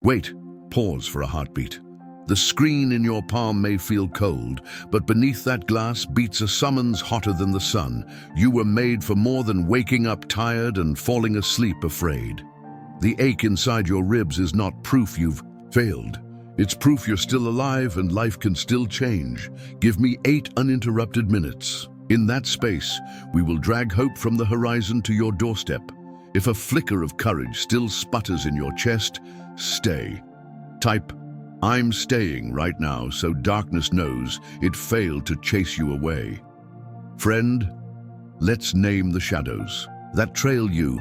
Wait, pause for a heartbeat. The screen in your palm may feel cold, but beneath that glass beats a summons hotter than the sun. You were made for more than waking up tired and falling asleep afraid. The ache inside your ribs is not proof you've failed. It's proof you're still alive and life can still change. Give me 8 uninterrupted minutes. In that space, we will drag hope from the horizon to your doorstep. If a flicker of courage still sputters in your chest, stay. Type, "I'm staying" right now so darkness knows it failed to chase you away. Friend, let's name the shadows that trail you.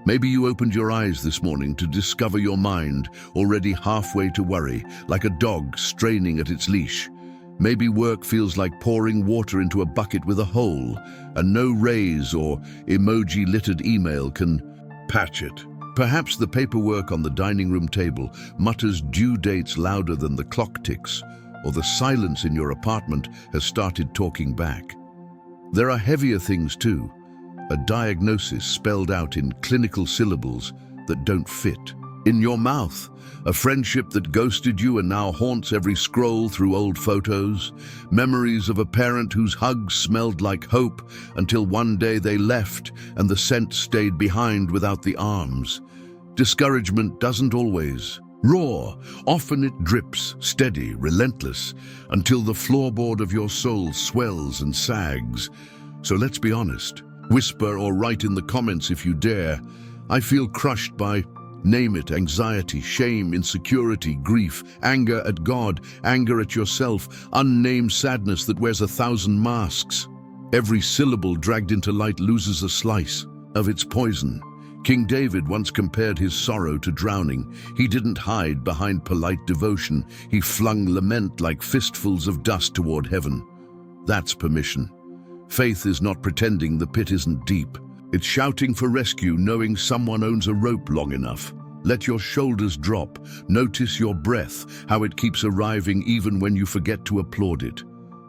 Maybe you opened your eyes this morning to discover your mind already halfway to worry, like a dog straining at its leash. Maybe work feels like pouring water into a bucket with a hole, and no raise or emoji-littered email can patch it. Perhaps the paperwork on the dining room table mutters due dates louder than the clock ticks, or the silence in your apartment has started talking back. There are heavier things too. A diagnosis spelled out in clinical syllables that don't fit. In your mouth, a friendship that ghosted you and now haunts every scroll through old photos. Memories of a parent whose hugs smelled like hope until one day they left and the scent stayed behind without the arms. Discouragement doesn't always roar. Often it drips, steady, relentless, until the floorboard of your soul swells and sags. So let's be honest. Whisper or write in the comments if you dare. I feel crushed by, name it, anxiety, shame, insecurity, grief, anger at God, anger at yourself, unnamed sadness that wears 1,000 masks. Every syllable dragged into light loses a slice of its poison. King David once compared his sorrow to drowning. He didn't hide behind polite devotion. He flung lament like fistfuls of dust toward heaven. That's permission. Faith is not pretending the pit isn't deep. It's shouting for rescue, knowing someone owns a rope long enough. Let your shoulders drop. Notice your breath, how it keeps arriving even when you forget to applaud it.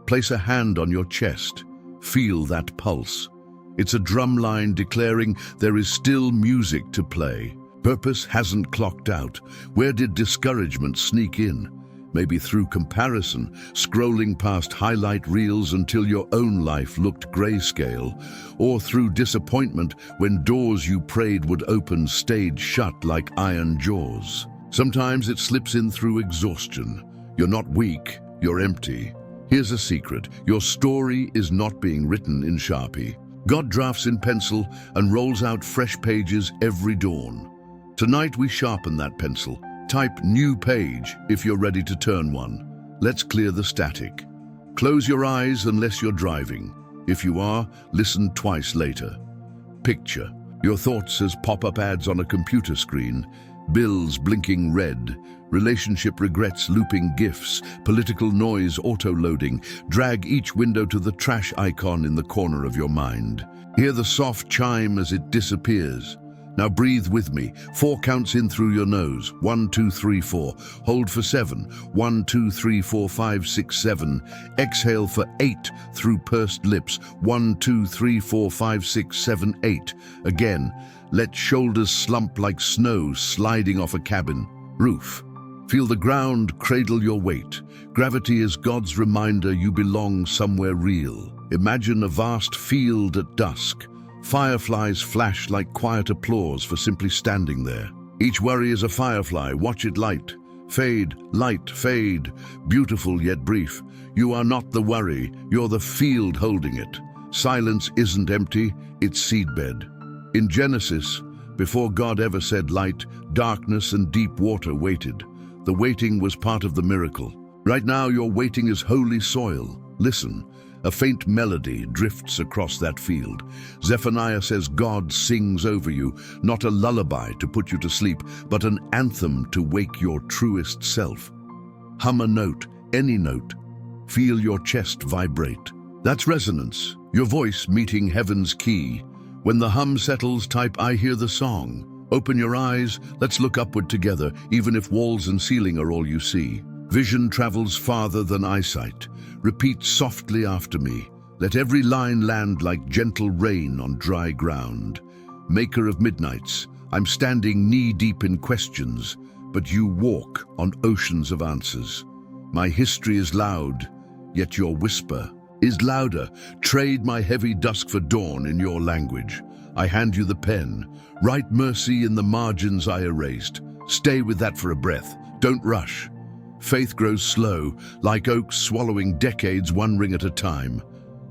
Place a hand on your chest. Feel that pulse. It's a drum line declaring there is still music to play. Purpose hasn't clocked out. Where did discouragement sneak in? Maybe through comparison, scrolling past highlight reels until your own life looked grayscale, or through disappointment when doors you prayed would open stayed shut like iron jaws. Sometimes it slips in through exhaustion. You're not weak, you're empty. Here's a secret: your story is not being written in Sharpie. God drafts in pencil and rolls out fresh pages every dawn. Tonight we sharpen that pencil. Type "new page" if you're ready to turn one. Let's clear the static. Close your eyes unless you're driving. If you are, listen twice later. Picture your thoughts as pop-up ads on a computer screen, bills blinking red, relationship regrets looping GIFs, political noise auto-loading. Drag each window to the trash icon in the corner of your mind. Hear the soft chime as it disappears. Now breathe with me. 4 counts in through your nose. 1, 2, 3, 4. Hold for 7. 1, 2, 3, 4, 5, 6, 7. Exhale for 8 through pursed lips. 1, 2, 3, 4, 5, 6, 7, 8. Again, let shoulders slump like snow sliding off a cabin roof. Feel the ground cradle your weight. Gravity is God's reminder you belong somewhere real. Imagine a vast field at dusk. Fireflies flash like quiet applause for simply standing there. Each worry is a firefly. Watch it light, fade, light, fade. Beautiful yet brief. You are not the worry, you're the field holding it. Silence isn't empty, it's seedbed. In Genesis, before God ever said light, darkness and deep water waited. The waiting was part of the miracle. Right now your waiting is holy soil. Listen. A faint melody drifts across that field. Zephaniah says God sings over you, not a lullaby to put you to sleep, but an anthem to wake your truest self. Hum a note, any note. Feel your chest vibrate. That's resonance, your voice meeting heaven's key. When the hum settles, type "I hear the song." Open your eyes, let's look upward together, even if walls and ceiling are all you see. Vision travels farther than eyesight. Repeat softly after me. Let every line land like gentle rain on dry ground. Maker of midnights, I'm standing knee-deep in questions. but you walk on oceans of answers. My history is loud, yet your whisper is louder. Trade my heavy dusk for dawn in your language. I hand you the pen. Write mercy in the margins I erased. Stay with that for a breath. Don't rush. Faith grows slow, like oaks swallowing decades one ring at a time.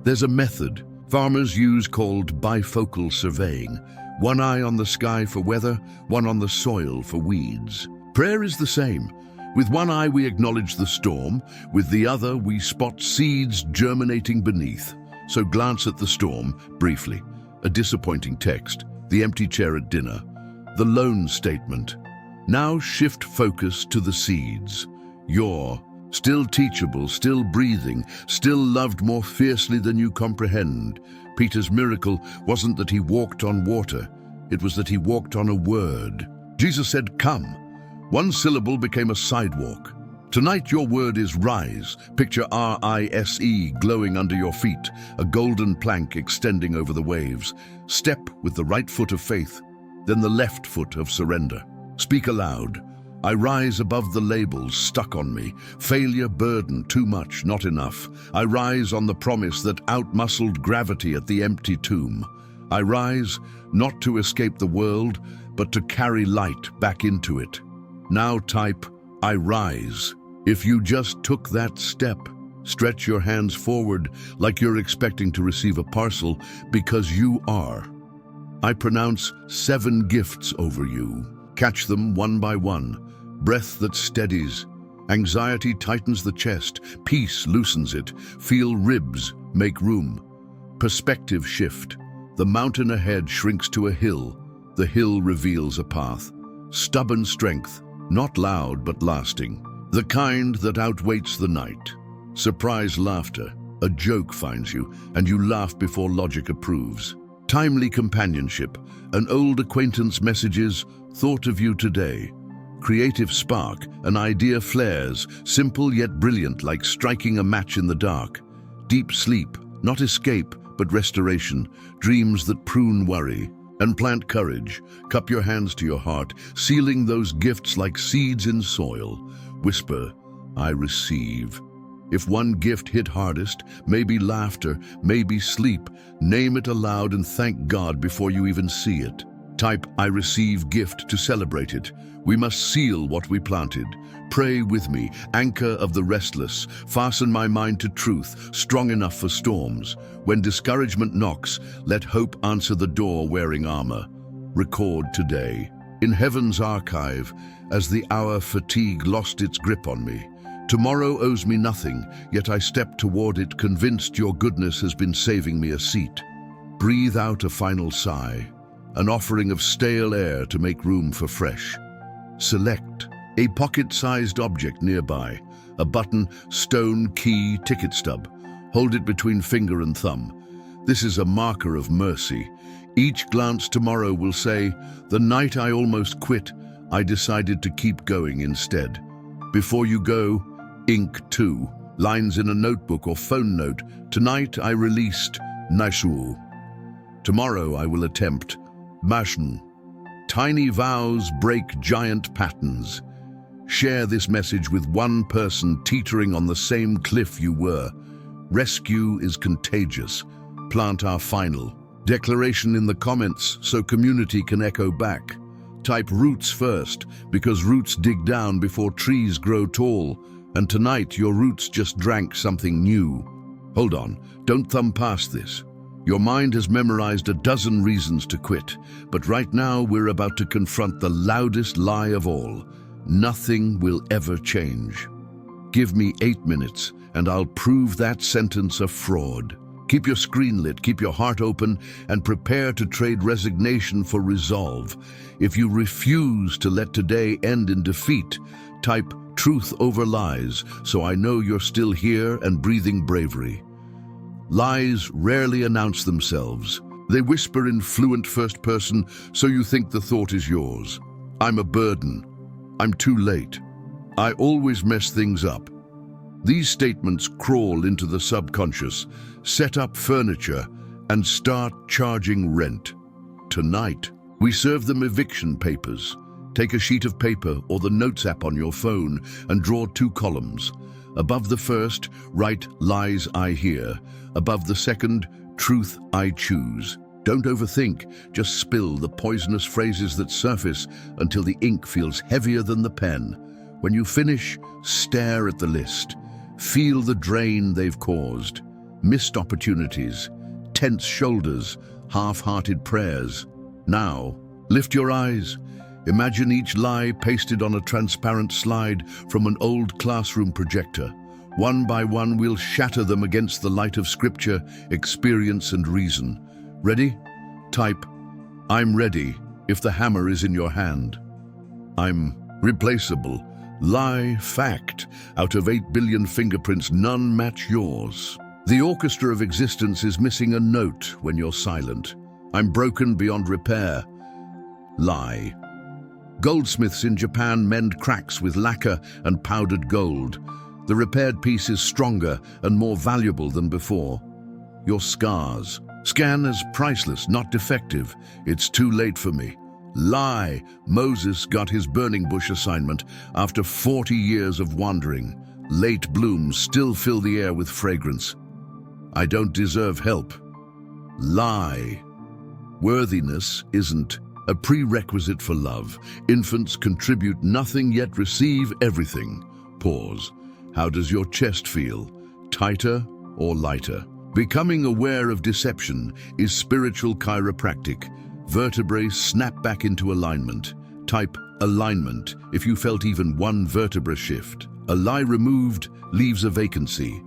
There's a method farmers use called bifocal surveying. One eye on the sky for weather, one on the soil for weeds. Prayer is the same. With one eye we acknowledge the storm, with the other we spot seeds germinating beneath. So glance at the storm, briefly. A disappointing text, the empty chair at dinner, the lone statement. Now shift focus to the seeds. You're still teachable, still breathing, still loved more fiercely than you comprehend. Peter's miracle wasn't that he walked on water, it was that he walked on a word. Jesus said, "Come." One syllable became a sidewalk. Tonight your word is rise. Picture R-I-S-E glowing under your feet, a golden plank extending over the waves. Step with the right foot of faith, then the left foot of surrender. Speak aloud. I rise above the labels stuck on me. Failure, burden, too much, not enough. I rise on the promise that outmuscled gravity at the empty tomb. I rise not to escape the world, but to carry light back into it. Now type, I rise. If you just took that step, stretch your hands forward like you're expecting to receive a parcel, because you are. I pronounce 7 gifts over you. Catch them one by one. Breath that steadies. Anxiety tightens the chest. Peace loosens it. Feel ribs make room. Perspective shift. The mountain ahead shrinks to a hill. The hill reveals a path. Stubborn strength, not loud but lasting. The kind that outweighs the night. Surprise laughter. A joke finds you, and you laugh before logic approves. Timely companionship. An old acquaintance messages, thought of you today. Creative spark. An idea flares, simple yet brilliant, like striking a match in the dark. Deep sleep. Not escape, but restoration. Dreams that prune worry. And plant courage. Cup your hands to your heart, sealing those gifts like seeds in soil. Whisper, I receive. If one gift hit hardest, maybe laughter, maybe sleep, name it aloud and thank God before you even see it. Type, I receive gift to celebrate it. We must seal what we planted. Pray with me, anchor of the restless. Fasten my mind to truth, strong enough for storms. When discouragement knocks, let hope answer the door wearing armor. Record today. In heaven's archive, as the hour fatigue lost its grip on me. Tomorrow owes me nothing, yet I step toward it convinced your goodness has been saving me a seat. Breathe out a final sigh, an offering of stale air to make room for fresh. Select a pocket-sized object nearby, a button, stone, key, ticket stub. Hold it between finger and thumb. This is a marker of mercy. Each glance tomorrow will say, the night I almost quit, I decided to keep going instead. Before you go, ink too. Lines in a notebook or phone note. Tonight I released Nashu. Tomorrow I will attempt Mashn. Tiny vows break giant patterns. Share this message with one person teetering on the same cliff you were. Rescue is contagious. Plant our final declaration in the comments so community can echo back. Type roots first, because roots dig down before trees grow tall, and tonight your roots just drank something new. Hold on, don't thumb past this. Your mind has memorized a dozen reasons to quit, but right now we're about to confront the loudest lie of all. Nothing will ever change. Give me 8 minutes, and I'll prove that sentence a fraud. Keep your screen lit, keep your heart open, and prepare to trade resignation for resolve. If you refuse to let today end in defeat, type truth over lies, so I know you're still here and breathing bravery. Lies rarely announce themselves. They whisper in fluent first person, so you think the thought is yours. I'm a burden. I'm too late. I always mess things up. These statements crawl into the subconscious, set up furniture, and start charging rent. Tonight, we serve them eviction papers. Take a sheet of paper or the Notes app on your phone and draw 2 columns. Above the first, write "Lies I hear." Above the second, "Truth I choose." Don't overthink, just spill the poisonous phrases that surface until the ink feels heavier than the pen. When you finish, stare at the list. Feel the drain they've caused. Missed opportunities, tense shoulders, half-hearted prayers. Now, lift your eyes. Imagine each lie pasted on a transparent slide from an old classroom projector. One by one, we'll shatter them against the light of scripture, experience, and reason. Ready? Type, "I'm ready," if the hammer is in your hand. I'm replaceable. Lie, fact. Out of 8 billion fingerprints, none match yours. The orchestra of existence is missing a note when you're silent. I'm broken beyond repair. Lie. Goldsmiths in Japan mend cracks with lacquer and powdered gold. The repaired piece is stronger and more valuable than before. Your scars. Scan as priceless, not defective. It's too late for me. Lie. Moses got his burning bush assignment after 40 years of wandering. Late blooms still fill the air with fragrance. I don't deserve help. Lie. Worthiness isn't a prerequisite for love. Infants contribute nothing yet receive everything. Pause. How does your chest feel? Tighter or lighter? Becoming aware of deception is spiritual chiropractic. Vertebrae snap back into alignment. Type alignment if you felt even one vertebra shift. A lie removed leaves a vacancy.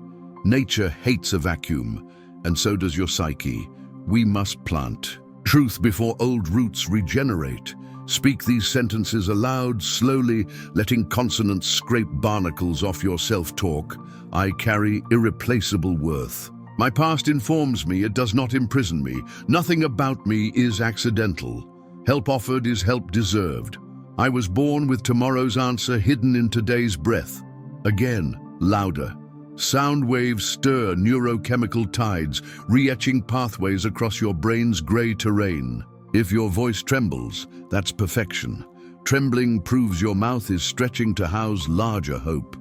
Nature hates a vacuum, and so does your psyche. We must plant truth before old roots regenerate. Speak these sentences aloud, slowly, letting consonants scrape barnacles off your self-talk. I carry irreplaceable worth. My past informs me, it does not imprison me. Nothing about me is accidental. Help offered is help deserved. I was born with tomorrow's answer hidden in today's breath. Again, louder. Sound waves stir neurochemical tides, re-etching pathways across your brain's gray terrain. If your voice trembles, that's perfection. Trembling proves your mouth is stretching to house larger hope.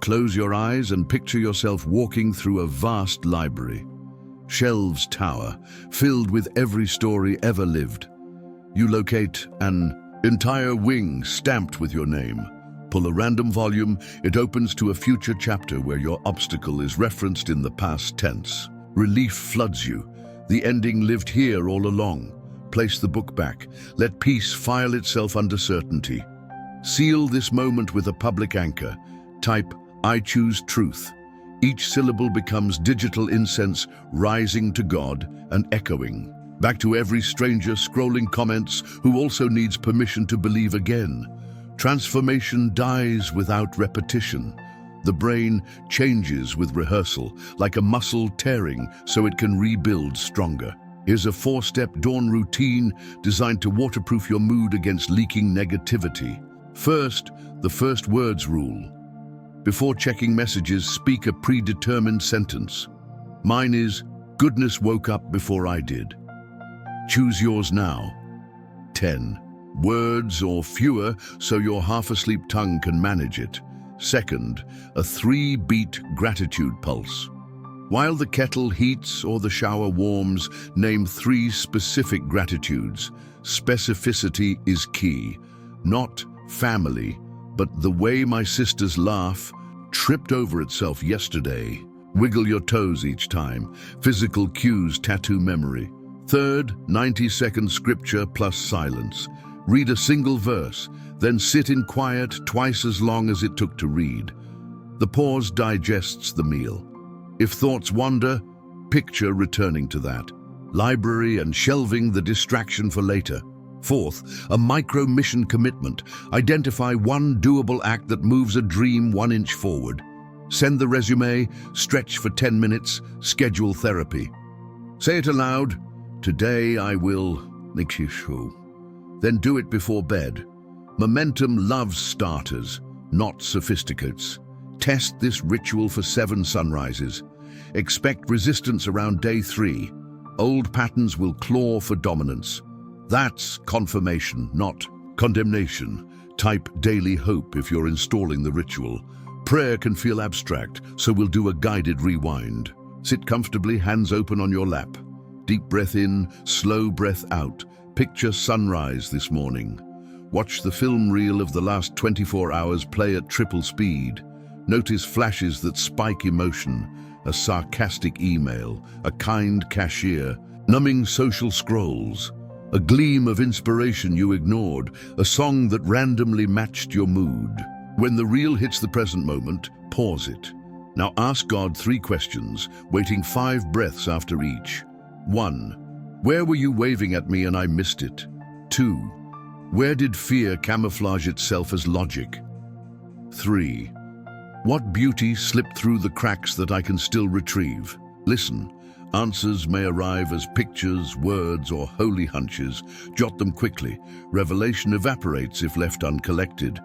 Close your eyes and picture yourself walking through a vast library. Shelves tower, filled with every story ever lived. You locate an entire wing stamped with your name. Pull a random volume, it opens to a future chapter where your obstacle is referenced in the past tense. Relief floods you. The ending lived here all along. Place the book back. Let peace file itself under certainty. Seal this moment with a public anchor. Type, "I choose truth." Each syllable becomes digital incense, rising to God and echoing. Back to every stranger scrolling comments who also needs permission to believe again. Transformation dies without repetition. The brain changes with rehearsal, like a muscle tearing so it can rebuild stronger. Here's a 4-step dawn routine designed to waterproof your mood against leaking negativity. First, the first words rule. Before checking messages, speak a predetermined sentence. Mine is, "Goodness woke up before I did." Choose yours now. 10. Words or fewer so your half-asleep tongue can manage it. Second, a 3-beat gratitude pulse. While the kettle heats or the shower warms, name 3 specific gratitudes. Specificity is key. Not family, but the way my sister's laugh tripped over itself yesterday. Wiggle your toes each time. Physical cues tattoo memory. Third, 90-second scripture plus silence. Read a single verse, then sit in quiet twice as long as it took to read. The pause digests the meal. If thoughts wander, picture returning to that. Library and shelving the distraction for later. Fourth, a micro-mission commitment. Identify one doable act that moves a dream 1 inch forward. Send the resume, stretch for 10 minutes, schedule therapy. Say it aloud. Today I will... Then do it before bed. Momentum loves starters, not sophisticates. Test this ritual for 7 sunrises. Expect resistance around day 3. Old patterns will claw for dominance. That's confirmation, not Condemnation. Type daily hope if you're installing the ritual. Prayer can feel abstract, so we'll do a guided rewind. Sit comfortably, hands open on your lap. Deep breath in, slow breath out. Picture sunrise this morning. Watch the film reel of the last 24 hours play at triple speed. Notice flashes that spike emotion. A sarcastic email, a kind cashier, numbing social scrolls. A gleam of inspiration you ignored, a song that randomly matched your mood. When the reel hits the present moment, pause it. Now ask God 3 questions, waiting 5 breaths after each. 1. Where were you waving at me and I missed it? 2. Where did fear camouflage itself as logic? 3. What beauty slipped through the cracks that I can still retrieve? Listen. Answers may arrive as pictures, words, or holy hunches. Jot them quickly. Revelation evaporates if left uncollected.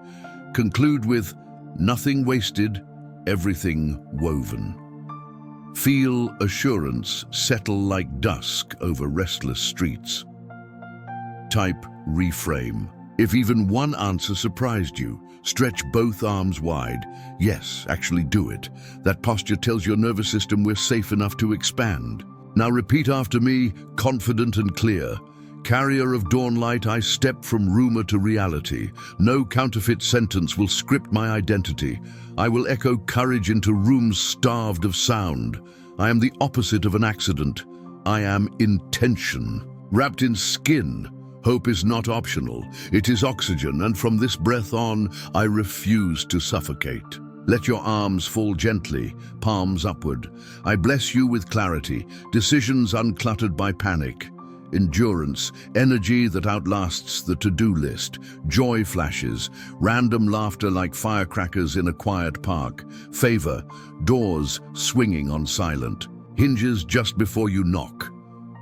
Conclude with, nothing wasted, everything woven. Feel assurance settle like dusk over restless streets. Type reframe. If even one answer surprised you, stretch both arms wide. Yes, actually do it. That posture tells your nervous system we're safe enough to expand. Now repeat after me, confident and clear. Carrier of dawn light, I step from rumor to reality. No counterfeit sentence will script my identity. I will echo courage into rooms starved of sound. I am the opposite of an accident. I am intention. Wrapped in skin, hope is not optional. It is oxygen, and from this breath on, I refuse to suffocate. Let your arms fall gently, palms upward. I bless you with clarity, decisions uncluttered by panic. Endurance, energy that outlasts the to-do list, joy flashes, random laughter like firecrackers in a quiet park, favor, doors swinging on silent, hinges just before you knock.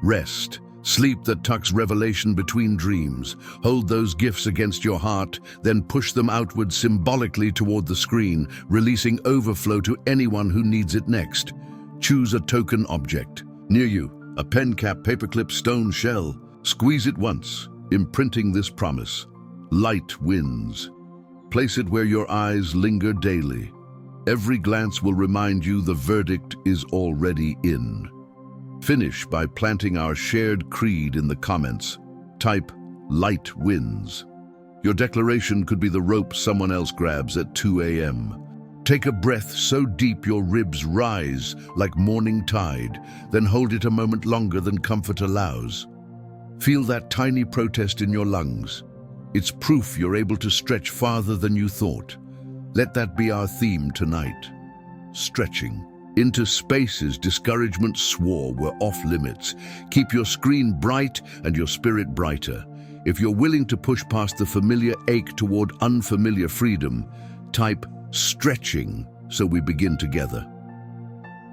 Rest, sleep that tucks revelation between dreams. Hold those gifts against your heart, then push them outward symbolically toward the screen, releasing overflow to anyone who needs it next. Choose a token object. Near you, a pen cap, paperclip, stone shell. Squeeze it once, imprinting this promise. Light wins. Place it where your eyes linger daily. Every glance will remind you the verdict is already in. Finish by planting our shared creed in the comments. Type, light wins. Your declaration could be the rope someone else grabs at 2 a.m. Take a breath so deep your ribs rise like morning tide, then hold it a moment longer than comfort allows. Feel that tiny protest in your lungs. It's proof you're able to stretch farther than you thought. Let that be our theme tonight. Stretching. Into spaces discouragement swore were off limits. Keep your screen bright and your spirit brighter. If you're willing to push past the familiar ache toward unfamiliar freedom, type stretching so we begin together.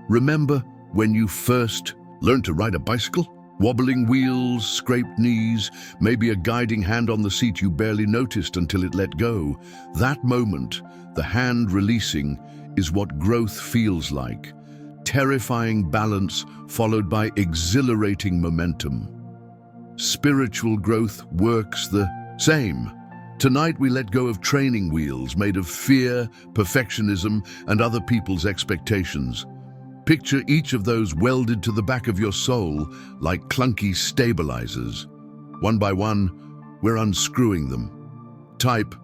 Remember when you first learned to ride a bicycle? Wobbling wheels, scraped knees, maybe a guiding hand on the seat you barely noticed until it let go. That moment, the hand releasing, is what growth feels like. Terrifying balance followed by exhilarating momentum. Spiritual growth works the same. Tonight we let go of training wheels made of fear, perfectionism, and other people's expectations. Picture each of those welded to the back of your soul like clunky stabilizers. One by one, we're unscrewing them. Type,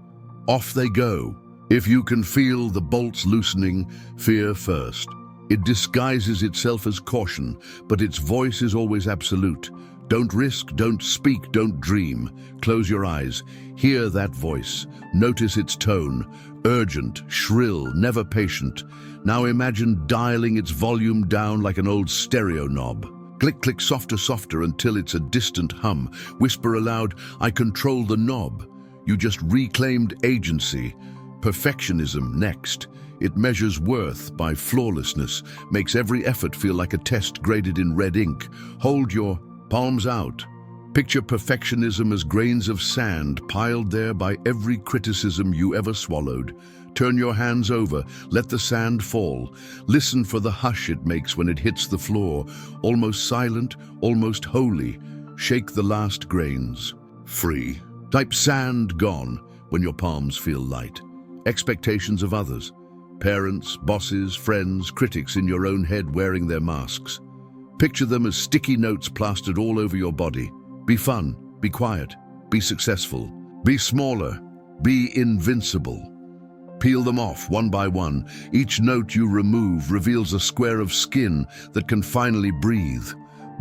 off they go. If you can feel the bolts loosening, fear first. It disguises itself as caution, but its voice is always absolute. Don't risk, don't speak, don't dream. Close your eyes. Hear that voice. Notice its tone. Urgent, shrill, never patient. Now imagine dialing its volume down like an old stereo knob. Click, click, softer, softer until it's a distant hum. Whisper aloud, I control the knob. You just reclaimed agency. Perfectionism next. It measures worth by flawlessness, makes every effort feel like a test graded in red ink. Hold your palms out. Picture perfectionism as grains of sand piled there by every criticism you ever swallowed. Turn your hands over, let the sand fall. Listen for the hush it makes when it hits the floor, almost silent, almost holy. Shake the last grains. Free. Type sand gone when your palms feel light. Expectations of others. Parents, bosses, friends, critics in your own head wearing their masks. Picture them as sticky notes plastered all over your body. Be fun, be quiet, be successful, be smaller, be invincible. Peel them off one by one. Each note you remove reveals a square of skin that can finally breathe.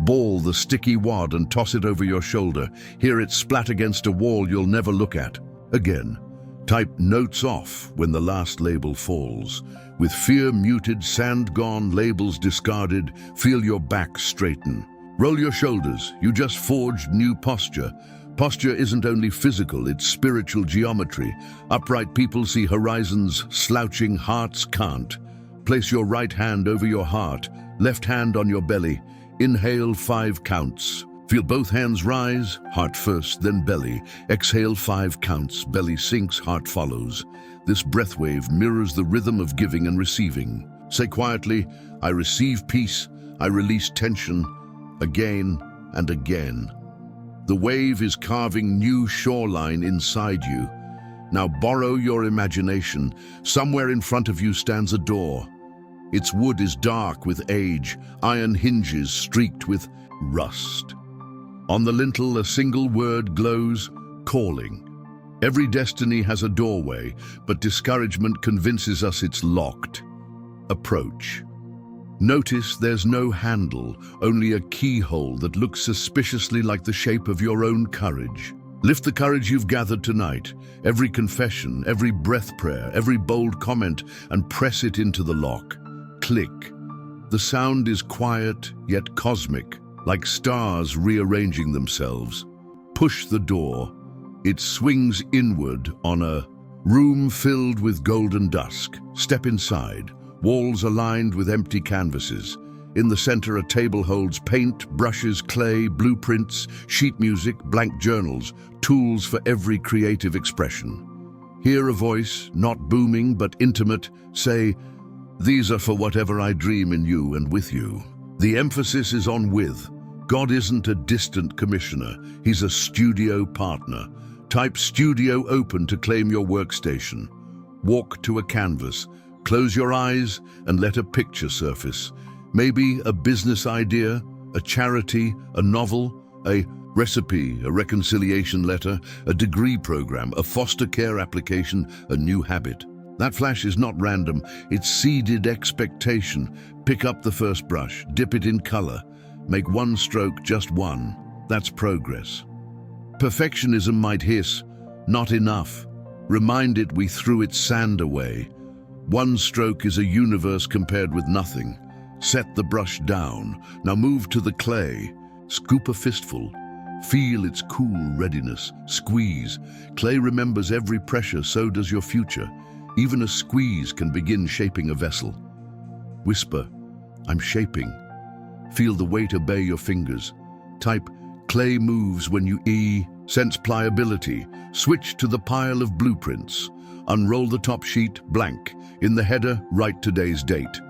Ball the sticky wad and toss it over your shoulder. Hear it splat against a wall you'll never look at again. Type notes off when the last label falls. With fear muted, sand gone, labels discarded, feel your back straighten. Roll your shoulders. You just forged new posture. Posture isn't only physical, it's spiritual geometry. Upright people see horizons, slouching hearts can't. Place your right hand over your heart, left hand on your belly. Inhale 5 counts. Feel both hands rise, heart first, then belly. Exhale 5 counts, belly sinks, heart follows. This breath wave mirrors the rhythm of giving and receiving. Say quietly, I receive peace, I release tension, again and again. The wave is carving new shoreline inside you. Now borrow your imagination. Somewhere in front of you stands a door. Its wood is dark with age, iron hinges streaked with rust. On the lintel, a single word glows, calling. Every destiny has a doorway, but discouragement convinces us it's locked. Approach. Notice there's no handle, only a keyhole that looks suspiciously like the shape of your own courage. Lift the courage you've gathered tonight, every confession, every breath prayer, every bold comment, and press it into the lock. Click. The sound is quiet, yet cosmic, like stars rearranging themselves. Push the door. It swings inward on a room filled with golden dusk. Step inside. Walls are lined with empty canvases. In the center, a table holds paint, brushes, clay, blueprints, sheet music, blank journals, tools for every creative expression. Hear a voice, not booming but intimate, say, "These are for whatever I dream in you and with you." The emphasis is on with. God isn't a distant commissioner, he's a studio partner. Type studio open to claim your workstation. Walk to a canvas. Close your eyes and let a picture surface. Maybe a business idea, a charity, a novel, a recipe, a reconciliation letter, a degree program, a foster care application, a new habit. That flash is not random, it's seeded expectation. Pick up the first brush, dip it in color. Make one stroke, just one. That's progress. Perfectionism might hiss, not enough. Remind it we threw its sand away. One stroke is a universe compared with nothing. Set the brush down. Now move to the clay. Scoop a fistful. Feel its cool readiness. Squeeze. Clay remembers every pressure, so does your future. Even a squeeze can begin shaping a vessel. Whisper, I'm shaping. Feel the weight obey your fingers. Type, clay moves when you sense pliability. Switch to the pile of blueprints. Unroll the top sheet, blank. In the header, write today's date.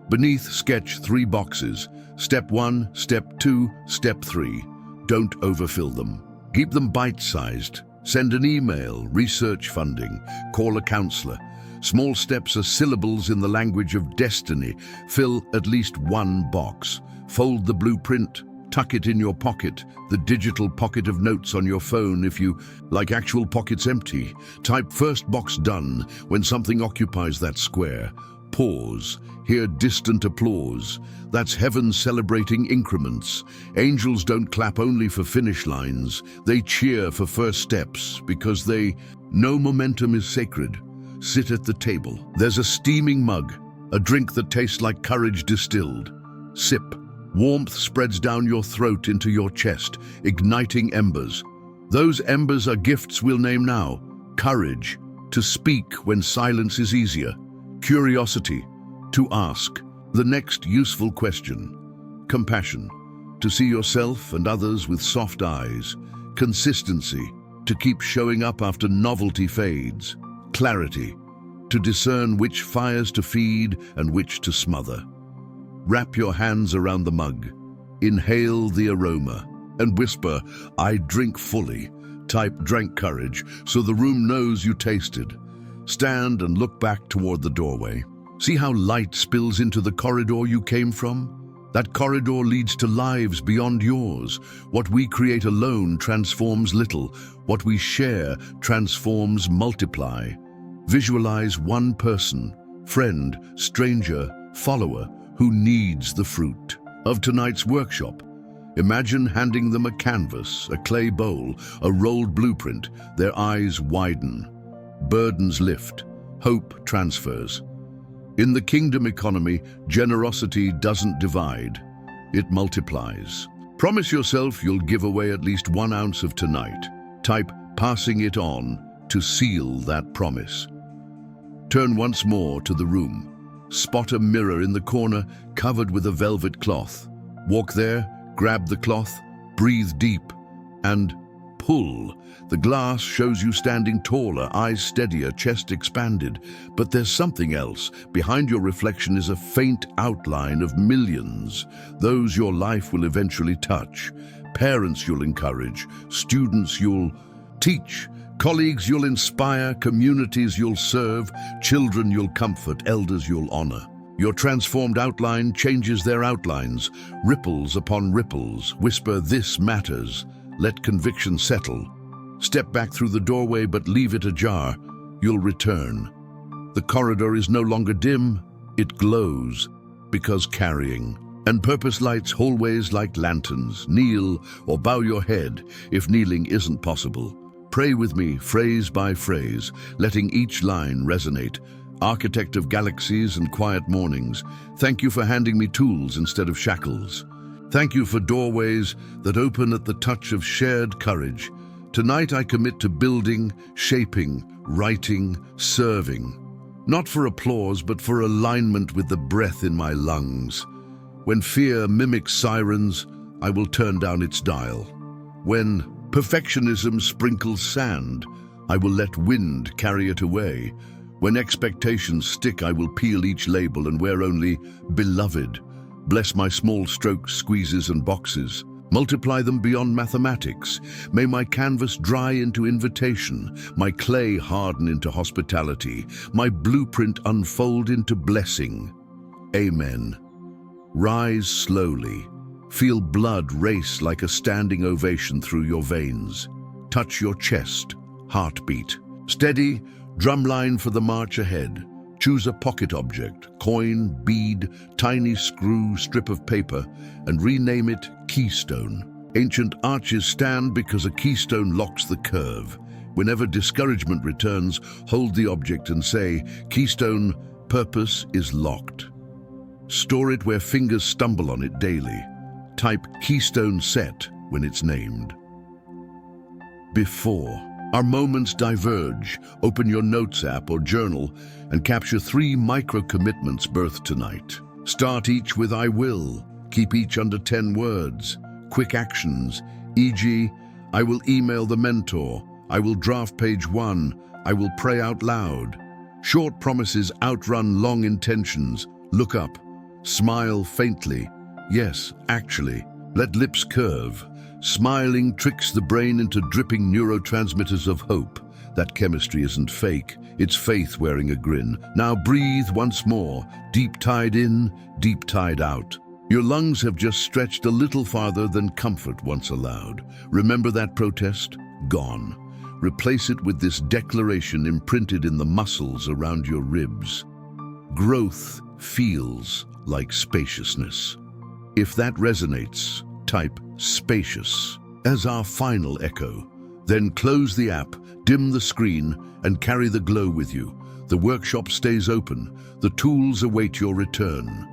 Beneath, sketch 3 boxes. Step 1, Step 2, Step 3. Don't overfill them. Keep them bite-sized. Send an email, research funding, call a counselor. Small steps are syllables in the language of destiny. Fill at least 1 box. Fold the blueprint. Tuck it in your pocket, the digital pocket of notes on your phone if you like actual pockets empty. Type first box done when something occupies that square. Pause. Hear distant applause. That's heaven celebrating increments. Angels don't clap only for finish lines. They cheer for first steps because they know momentum is sacred. Sit at the table. There's a steaming mug, a drink that tastes like courage distilled. Sip. Warmth spreads down your throat into your chest, igniting embers. Those embers are gifts we'll name now. Courage, to speak when silence is easier. Curiosity, to ask the next useful question. Compassion, to see yourself and others with soft eyes. Consistency, to keep showing up after novelty fades. Clarity, to discern which fires to feed and which to smother. Wrap your hands around the mug. Inhale the aroma and whisper, I drink fully. Type drank courage so the room knows you tasted. Stand and look back toward the doorway. See how light spills into the corridor you came from? That corridor leads to lives beyond yours. What we create alone transforms little. What we share transforms multiply. Visualize one person, friend, stranger, follower, who needs the fruit of tonight's workshop. Imagine handing them a canvas, a clay bowl, a rolled blueprint. Their eyes widen. Burdens lift. Hope transfers. In the kingdom economy, generosity doesn't divide. It multiplies. Promise yourself you'll give away at least 1 ounce of tonight. Type passing it on to seal that promise. Turn once more to the room. Spot a mirror in the corner covered with a velvet cloth. Walk there, grab the cloth, breathe deep, and pull. The glass shows you standing taller, eyes steadier, chest expanded. But there's something else. Behind your reflection is a faint outline of millions, those your life will eventually touch. Parents you'll encourage, students you'll teach, colleagues you'll inspire, communities you'll serve, children you'll comfort, elders you'll honor. Your transformed outline changes their outlines. Ripples upon ripples whisper, "This matters." Let conviction settle. Step back through the doorway, but leave it ajar. You'll return. The corridor is no longer dim, it glows, because carrying. And purpose lights hallways like lanterns. Kneel or bow your head if kneeling isn't possible. Pray with me, phrase by phrase, letting each line resonate. Architect of galaxies and quiet mornings, thank you for handing me tools instead of shackles. Thank you for doorways that open at the touch of shared courage. Tonight I commit to building, shaping, writing, serving. Not for applause, but for alignment with the breath in my lungs. When fear mimics sirens, I will turn down its dial. When perfectionism sprinkles sand, I will let wind carry it away. When expectations stick, I will peel each label and wear only beloved. Bless my small strokes, squeezes and boxes. Multiply them beyond mathematics. May my canvas dry into invitation, my clay harden into hospitality, my blueprint unfold into blessing. Amen. Rise slowly. Feel blood race like a standing ovation through your veins. Touch your chest, heartbeat. Steady, drumline for the march ahead. Choose a pocket object, coin, bead, tiny screw, strip of paper, and rename it Keystone. Ancient arches stand because a keystone locks the curve. Whenever discouragement returns, hold the object and say, Keystone, purpose is locked. Store it where fingers stumble on it daily. Type Keystone Set when it's named. Before. Our moments diverge. Open your notes app or journal and capture 3 micro-commitments birthed tonight. Start each with I will. Keep each under 10 words. Quick actions, e.g., I will email the mentor. I will draft page 1. I will pray out loud. Short promises outrun long intentions. Look up. Smile faintly. Yes, actually. Let lips curve. Smiling tricks the brain into dripping neurotransmitters of hope. That chemistry isn't fake, it's faith wearing a grin. Now breathe once more, deep tide in, deep tide out. Your lungs have just stretched a little farther than comfort once allowed. Remember that protest? Gone. Replace it with this declaration imprinted in the muscles around your ribs. Growth feels like spaciousness. If that resonates, type spacious as our final echo. Then close the app, dim the screen, and carry the glow with you. The workshop stays open. The tools await your return.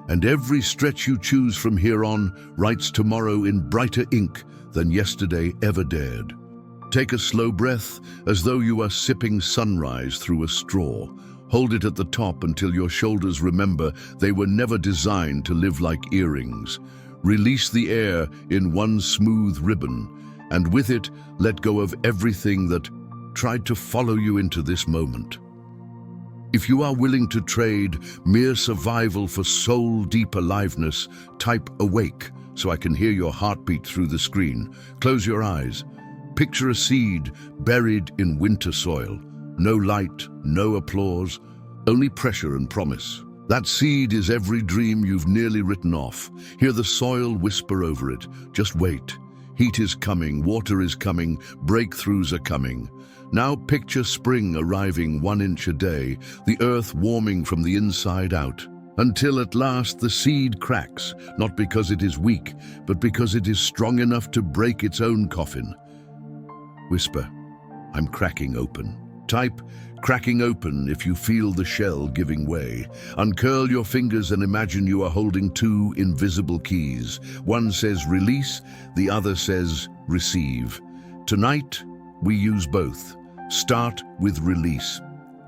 And every stretch you choose from here on writes tomorrow in brighter ink than yesterday ever dared. Take a slow breath as though you are sipping sunrise through a straw. Hold it at the top until your shoulders remember they were never designed to live like earrings. Release the air in one smooth ribbon, and with it, let go of everything that tried to follow you into this moment. If you are willing to trade mere survival for soul-deep aliveness, type awake so I can hear your heartbeat through the screen. Close your eyes. Picture a seed buried in winter soil. No light, no applause, only pressure and promise. That seed is every dream you've nearly written off. Hear the soil whisper over it. Just wait. Heat is coming, water is coming, breakthroughs are coming. Now picture spring arriving 1 inch a day, the earth warming from the inside out. Until at last the seed cracks, not because it is weak, but because it is strong enough to break its own coffin. Whisper, I'm cracking open. Type, cracking open if you feel the shell giving way. Uncurl your fingers and imagine you are holding two invisible keys. One says release, the other says receive. Tonight, we use both. Start with release.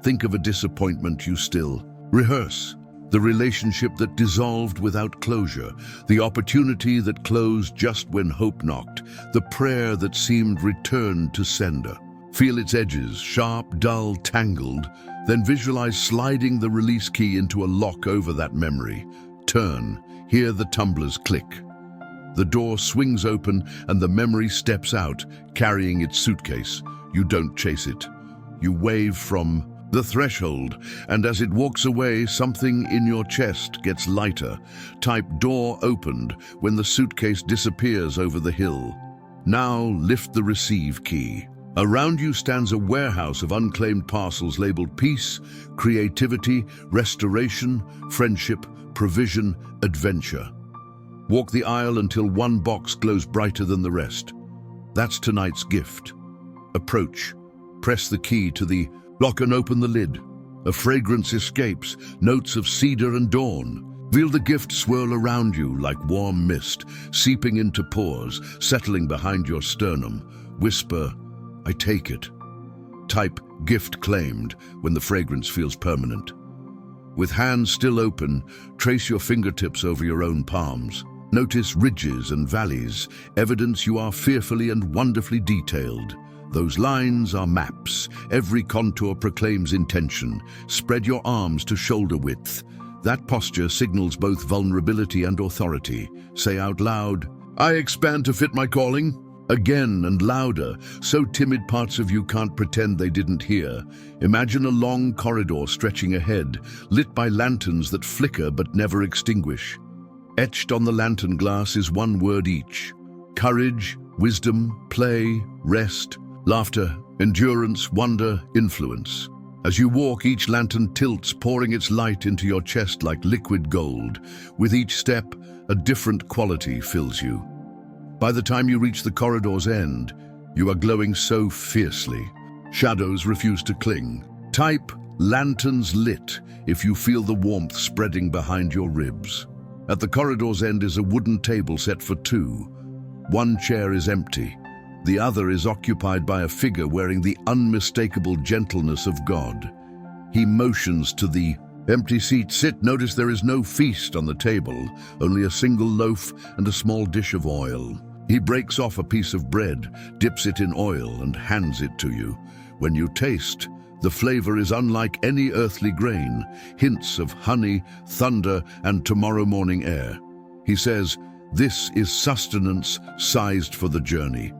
Think of a disappointment you still rehearse. The relationship that dissolved without closure, the opportunity that closed just when hope knocked, the prayer that seemed returned to sender. Feel its edges, sharp, dull, tangled, then visualize sliding the release key into a lock over that memory. Turn, hear the tumblers click. The door swings open and the memory steps out, carrying its suitcase. You don't chase it. You wave from the threshold, and as it walks away, something in your chest gets lighter. Type door opened when the suitcase disappears over the hill. Now lift the receive key. Around you stands a warehouse of unclaimed parcels labeled peace, creativity, restoration, friendship, provision, adventure. Walk the aisle until one box glows brighter than the rest. That's tonight's gift. Approach. Press the key to the lock and open the lid. A fragrance escapes, notes of cedar and dawn. Feel the gift swirl around you like warm mist, seeping into pores, settling behind your sternum. Whisper, I take it. Type gift claimed when the fragrance feels permanent. With hands still open, trace your fingertips over your own palms. Notice ridges and valleys, evidence you are fearfully and wonderfully detailed. Those lines are maps. Every contour proclaims intention. Spread your arms to shoulder width. That posture signals both vulnerability and authority. Say out loud, I expand to fit my calling. Again and louder, so timid parts of you can't pretend they didn't hear. Imagine a long corridor stretching ahead, lit by lanterns that flicker but never extinguish. Etched on the lantern glass is one word each. Courage, wisdom, play, rest, laughter, endurance, wonder, influence. As you walk, each lantern tilts, pouring its light into your chest like liquid gold. With each step, a different quality fills you. By the time you reach the corridor's end, you are glowing so fiercely. Shadows refuse to cling. Type lanterns lit if you feel the warmth spreading behind your ribs. At the corridor's end is a wooden table set for two. One chair is empty. The other is occupied by a figure wearing the unmistakable gentleness of God. He motions to the empty seat. Sit. Notice there is no feast on the table, only a single loaf and a small dish of oil. He breaks off a piece of bread, dips it in oil, and hands it to you. When you taste, the flavor is unlike any earthly grain, hints of honey, thunder, and tomorrow morning air. He says, this is sustenance sized for the journey.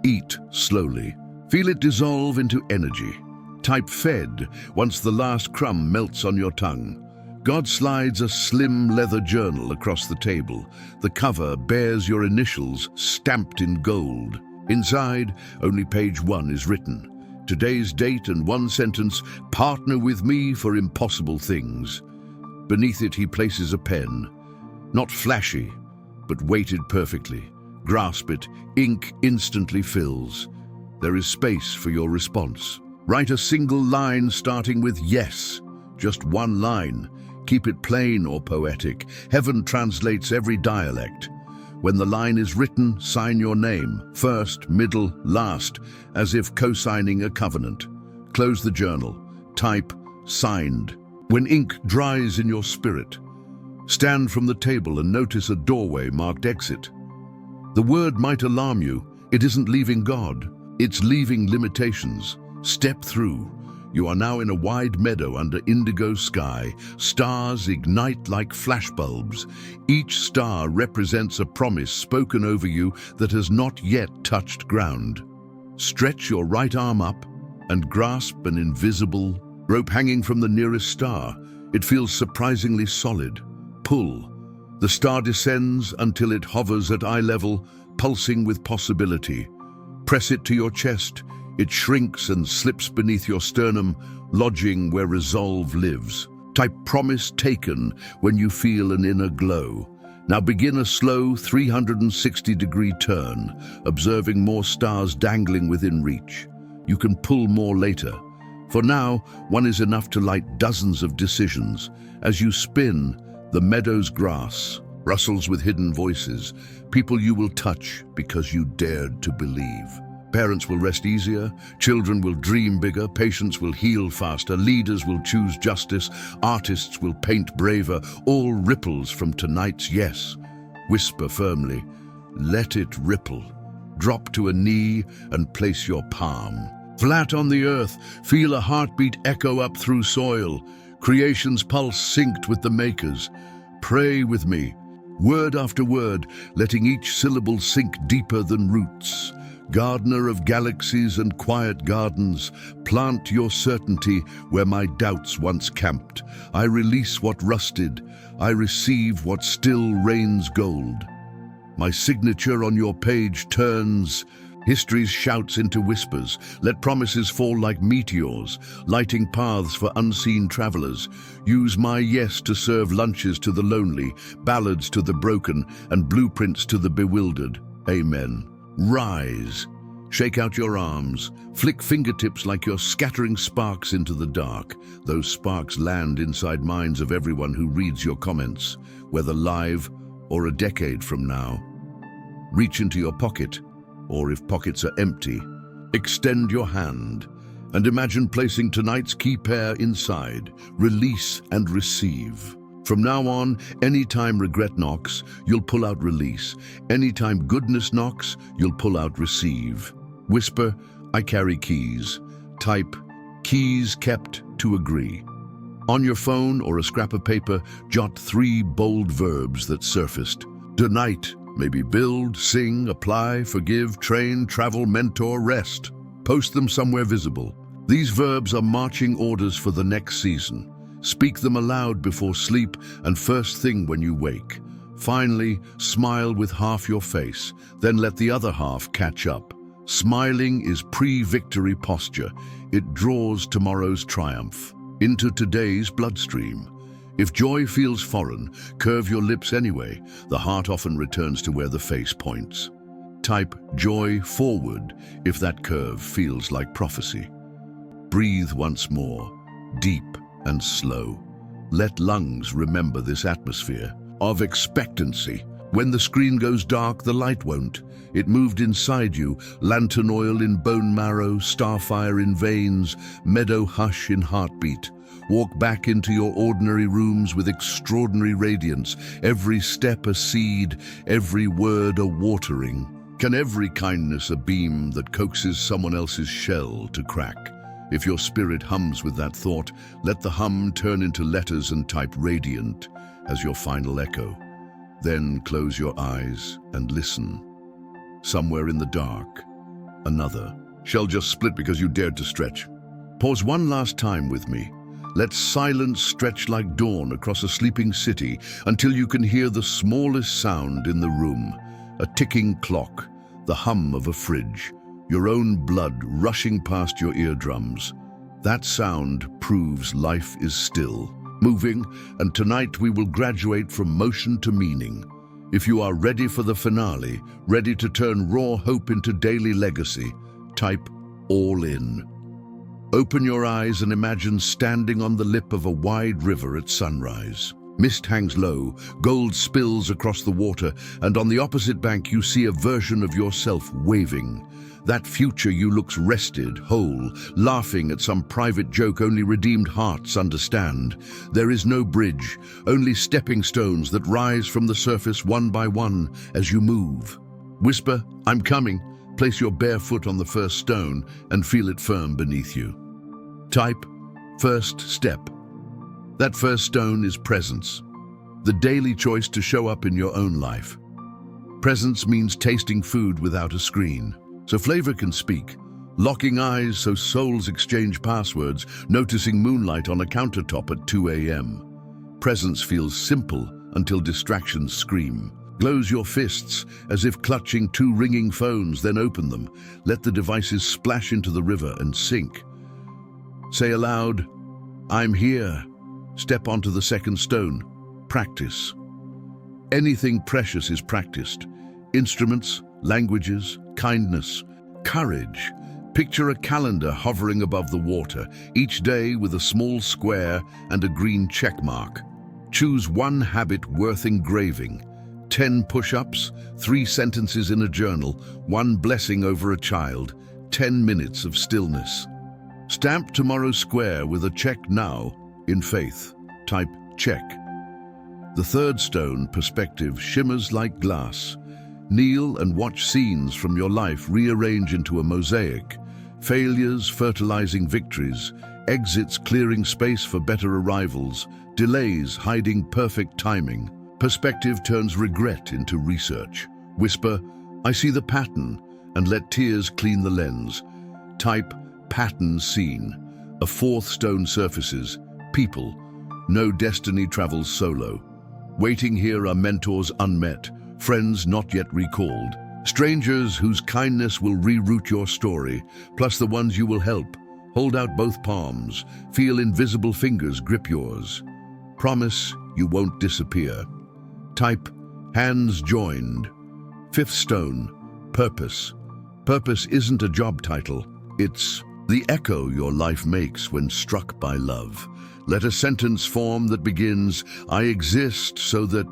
Eat slowly. Feel it dissolve into energy. Type fed once the last crumb melts on your tongue. God slides a slim leather journal across the table. The cover bears your initials stamped in gold. Inside, only page 1 is written. Today's date and one sentence, partner with me for impossible things. Beneath it he places a pen. Not flashy, but weighted perfectly. Grasp it, ink instantly fills. There is space for your response. Write a single line starting with yes. Just one line. Keep it plain or poetic. Heaven translates every dialect. When the line is written, sign your name, first, middle, last, as if co-signing a covenant. Close the journal. Type, signed. When ink dries in your spirit, stand from the table and notice a doorway marked exit. The word might alarm you. It isn't leaving God. It's leaving limitations. Step through. You are now in a wide meadow under indigo sky. Stars ignite like flashbulbs. Each star represents a promise spoken over you that has not yet touched ground. Stretch your right arm up and grasp an invisible rope hanging from the nearest star. It feels surprisingly solid. Pull. The star descends until it hovers at eye level, pulsing with possibility. Press it to your chest. It shrinks and slips beneath your sternum, lodging where resolve lives. Type promise taken when you feel an inner glow. Now begin a slow 360-degree turn, observing more stars dangling within reach. You can pull more later. For now, one is enough to light dozens of decisions. As you spin, the meadow's grass rustles with hidden voices, people you will touch because you dared to believe. Parents will rest easier, children will dream bigger, patients will heal faster, leaders will choose justice, artists will paint braver, all ripples from tonight's yes. Whisper firmly, let it ripple. Drop to a knee and place your palm. Flat on the earth, feel a heartbeat echo up through soil. Creation's pulse synced with the maker's. Pray with me, word after word, letting each syllable sink deeper than roots. Gardener of galaxies and quiet gardens, plant your certainty where my doubts once camped. I release what rusted, I receive what still rains gold. My signature on your page turns history's shouts into whispers. Let promises fall like meteors, lighting paths for unseen travelers. Use my yes to serve lunches to the lonely, ballads to the broken, and blueprints to the bewildered. Amen. Rise. Shake out your arms. Flick fingertips like you're scattering sparks into the dark. Those sparks land inside minds of everyone who reads your comments, whether live or a decade from now. Reach into your pocket, or if pockets are empty, extend your hand and imagine placing tonight's key pair inside. Release and receive. From now on, anytime regret knocks, you'll pull out release. Anytime goodness knocks, you'll pull out receive. Whisper, I carry keys. Type, keys kept to agree. On your phone or a scrap of paper, jot 3 bold verbs that surfaced. Tonight, maybe build, sing, apply, forgive, train, travel, mentor, rest. Post them somewhere visible. These verbs are marching orders for the next season. Speak them aloud before sleep and first thing when you wake. Finally, smile with half your face, then let the other half catch up. Smiling is pre-victory posture. It draws tomorrow's triumph into today's bloodstream. If joy feels foreign, curve your lips anyway. The heart often returns to where the face points. Type joy forward if that curve feels like prophecy. Breathe once more, deep and slow. Let lungs remember this atmosphere of expectancy. When the screen goes dark, the light won't. It moved inside you, lantern oil in bone marrow, starfire in veins, meadow hush in heartbeat. Walk back into your ordinary rooms with extraordinary radiance, every step a seed, every word a watering. Can every kindness a beam that coaxes someone else's shell to crack? If your spirit hums with that thought, let the hum turn into letters and type radiant as your final echo. Then close your eyes and listen. Somewhere in the dark, another shell just split because you dared to stretch. Pause one last time with me. Let silence stretch like dawn across a sleeping city until you can hear the smallest sound in the room. A ticking clock, the hum of a fridge, your own blood rushing past your eardrums. That sound proves life is still, moving, and tonight we will graduate from motion to meaning. If you are ready for the finale, ready to turn raw hope into daily legacy, type all in. Open your eyes and imagine standing on the lip of a wide river at sunrise. Mist hangs low, gold spills across the water, and on the opposite bank you see a version of yourself waving. That future you looks rested, whole, laughing at some private joke only redeemed hearts understand. There is no bridge, only stepping stones that rise from the surface one by one as you move. Whisper, I'm coming. Place your bare foot on the first stone and feel it firm beneath you. Type, first step. That first stone is presence, the daily choice to show up in your own life. Presence means tasting food without a screen, so flavor can speak. Locking eyes so souls exchange passwords, noticing moonlight on a countertop at 2 a.m. Presence feels simple until distractions scream. Close your fists as if clutching two ringing phones, then open them. Let the devices splash into the river and sink. Say aloud, "I'm here." Step onto the second stone. Practice. Anything precious is practiced. Instruments, languages, kindness, courage. Picture a calendar hovering above the water, each day with a small square and a green check mark. Choose one habit worth engraving. 10 push-ups, 3 sentences in a journal, 1 blessing over a child, 10 minutes of stillness. Stamp tomorrow's square with a check now in faith. Type check. The third stone, perspective, shimmers like glass. Kneel and watch scenes from your life rearrange into a mosaic. Failures fertilizing victories, exits clearing space for better arrivals, delays hiding perfect timing. Perspective turns regret into research. Whisper, "I see the pattern," and let tears clean the lens. Type pattern seen. A fourth stone surfaces. People. No destiny travels solo. Waiting here are mentors unmet, friends not yet recalled, strangers whose kindness will reroute your story, plus the ones you will help. Hold out both palms. Feel invisible fingers grip yours. Promise you won't disappear. Type hands joined. Fifth stone, purpose. Purpose isn't a job title. It's the echo your life makes when struck by love. Let a sentence form that begins, "I exist so that..."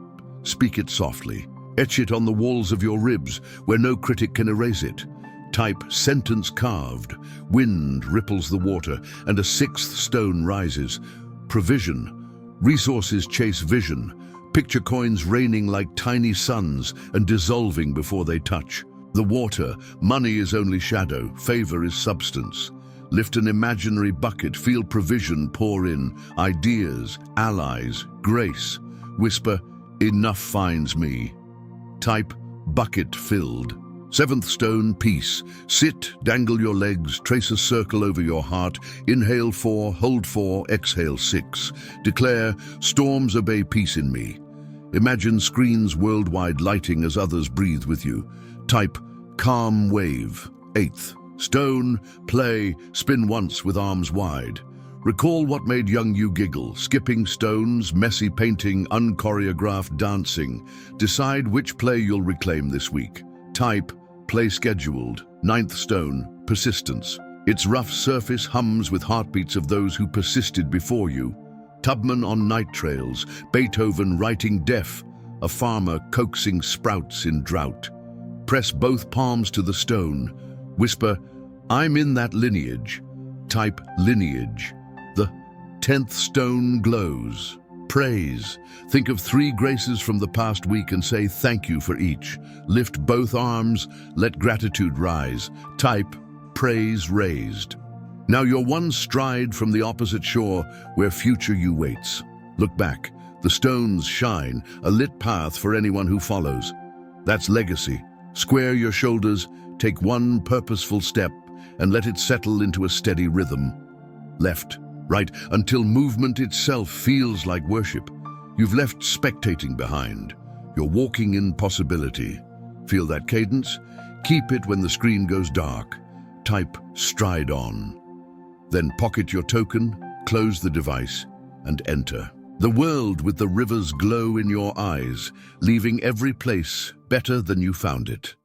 Speak it softly. Etch it on the walls of your ribs where no critic can erase it. Type sentence carved. Wind ripples the water and a sixth stone rises. Provision. Resources chase vision. Picture coins raining like tiny suns and dissolving before they touch. The water, money is only shadow, favor is substance. Lift an imaginary bucket, feel provision pour in, ideas, allies, grace. Whisper, "Enough finds me." Type bucket filled. Seventh stone, peace. Sit, dangle your legs, trace a circle over your heart. Inhale 4, hold 4, exhale 6. Declare, "Storms obey peace in me." Imagine screens worldwide lighting as others breathe with you. Type calm wave. Eighth stone, play, spin once with arms wide. Recall what made young you giggle, skipping stones, messy painting, unchoreographed dancing. Decide which play you'll reclaim this week. Type play scheduled. Ninth stone, persistence. Its rough surface hums with heartbeats of those who persisted before you. Tubman on night trails, Beethoven writing deaf, a farmer coaxing sprouts in drought. Press both palms to the stone. Whisper, "I'm in that lineage." Type lineage. The 10th stone glows. Praise. Think of 3 graces from the past week and say thank you for each. Lift both arms, let gratitude rise. Type praise raised. Now you're one stride from the opposite shore where future you waits. Look back. The stones shine, a lit path for anyone who follows. That's legacy. Square your shoulders, take one purposeful step, and let it settle into a steady rhythm. Left, right, until movement itself feels like worship. You've left spectating behind. You're walking in possibility. Feel that cadence? Keep it when the screen goes dark. Type stride on. Then pocket your token, close the device, and enter. The world with the river's glow in your eyes, leaving every place better than you found it.